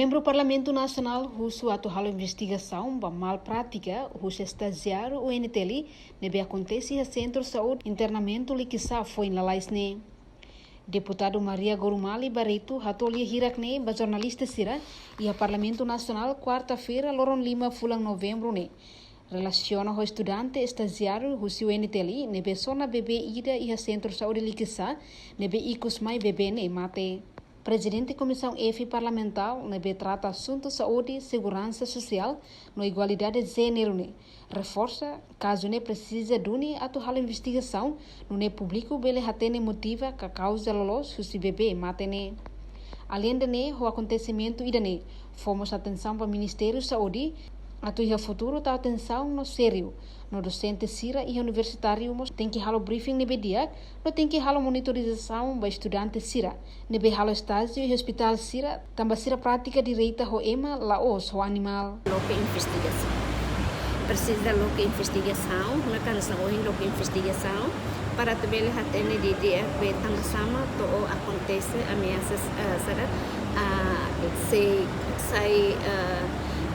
Membro Parlamento Nacional Russo atual investigação da malprática Russo estagiário UNTL nebe acontece a Centro de Saúde internamento liquisa foi em Lalaisne. Deputado Maria Gorumali Barreto hatolia hirakne ba jornalista sira e a Parlamento Nacional quarta-feira Loron Lima fulang novembro ne. Relaciona o estudante estagiário Russo UNTL nebe sona bebê ida e a Centro de Saúde liquisa nebe ikus mai bebê ne mate. Presidente da Comissão EFI Parlamentar nebe trata assunto saúde e segurança social no igualdade de gênero ne. Reforça caso ne precisa duni atual investigação no ne público bele hatene motiva que causa lolos se bebê matene. Além de ne o acontecimento idane fomos atenção para o Ministério da Saúde atuia futuro ta atenção no sério no docente sira e universitário tem que halo briefing nebe dia no tem que halo monitorização ba estudante sira nebe halo estágio e hospital sira tamba sira prática direita ho ema laos ho animal loca investigação precisa loca investigação na canção o loca investigação para também hatene de dia betang sama to acontece ameaças sara se sai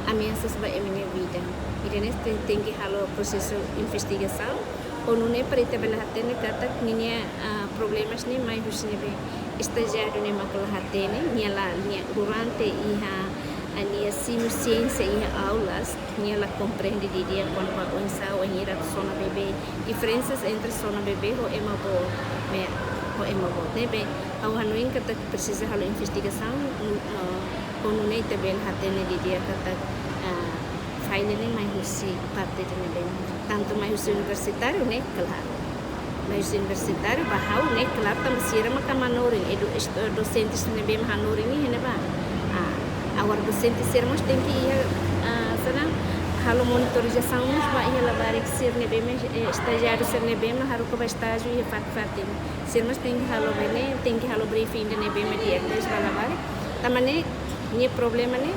ameaças para a minha vida. E nesse tem que halo processo de investigação. Ou não é para ter bela hatene kata minha problemas nem mais os nível estagiário nem makala hatene minha lá durante a minha ciência e aulas minha lá compreende de dia quando vai começar a ir a zona bebê diferenças entre zona bebê ou emabo nebe ao hanoin kata precisa halo investigação ou não é também hatene de dia kata file nem mais usi parte de nebe tanto mais usi universitário né claro mais universitário bahau né claro tam sira makamanorin docentes nebe mahanorin ni neba agora docentes sermos tem que ir sana halo monitorização mas vai ela barik sir nebe estagiário sir nebe mas haru ko estágio e fatin sermos tem que halo bene tem que halo briefing de nebe mediates balabare tamane ni problema né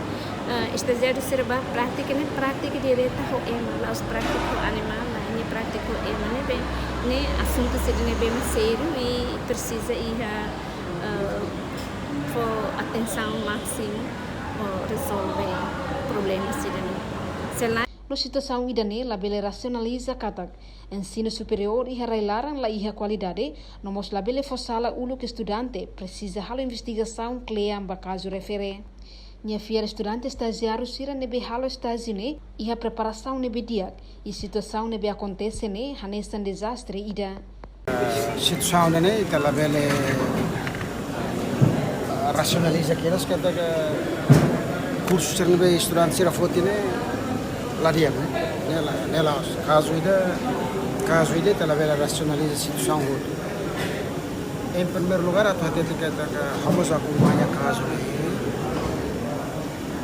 estagiário serba prática né prática direta ho ema lá os prático animal lá ni prático ema né bem né assunto se né bem sério e precisa ir for atenção máxima resolver problemas se né no situação idane labele racionaliza katak ensino superior e relailaran la iha qualidade no mos labele fosala ulo que estudante precisa halo investigação cleam ba caso refere Nia fiar estudante estagiário sira nebe halo estágio ne e a preparação nebe dia e situação nebe acontece ne hanesta desastre ida situação ne ita labele racionaliza aquelas que curso sira nebe estudante sira fotine la dia nela caso ida ita labele racionaliza situação em primeiro lugar a tua tete que vamos acompanhar caso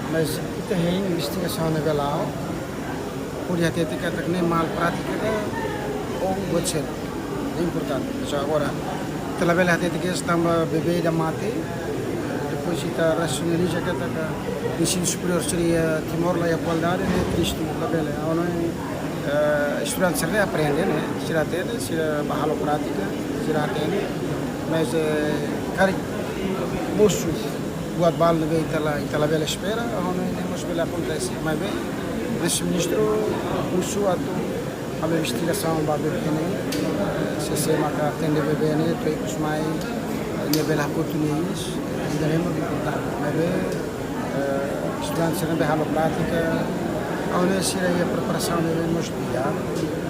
mas ita é investigação na velao por já ter que nem mal prática ou você é importante já agora pela vela ter que estamos bebê da mate depois ita racionaliza que ensino superior seria Timor lá a qualidade é triste pela vela não estudante serve aprende né será ter será bahalo prática será ter mas cara moço buat bal nebe itala bela espera ono temos bela acontece mas bem esse ministro usu atu a investigação ba bebene se maka tende bebene treikus mai ne bela oportunidades ainda lembro de contar mas bem estudantes na behalo prática ono sira a preparação de nos dia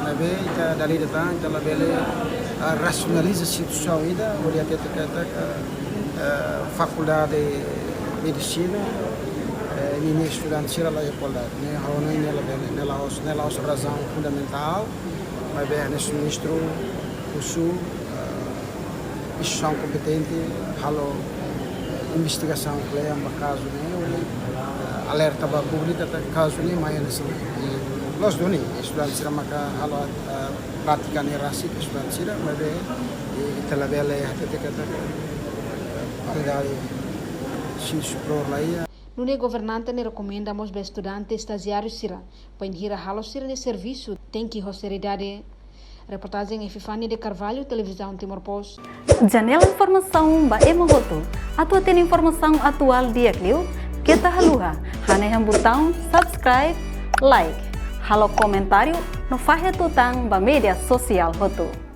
mas bem ita dali datang ita bela racionaliza a situação ida olha até faculdade de medicina e estudante sira lá a qualidade né a não nela razão fundamental mas bem nesse ministro o sul instituição competente halo investigação clear no caso né alerta para pública caso nem mais nesse nós doni estudante sira maka halo prática ne rasi estudante sira mas bem ita labela até qualidade sim superior lá Nune governante ne recomendamos be estudante estagiário sira para ir a halo sira de serviço tem que seriedade. Reportagem Epifânia de Carvalho, Televisão Timor-Post. Janela Informação ba Ema Roto. Atua tem informação atual dia Clio Kita haluha, hane botão subscribe, like, halo comentário no Fahe Tutang ba media sosial hotu.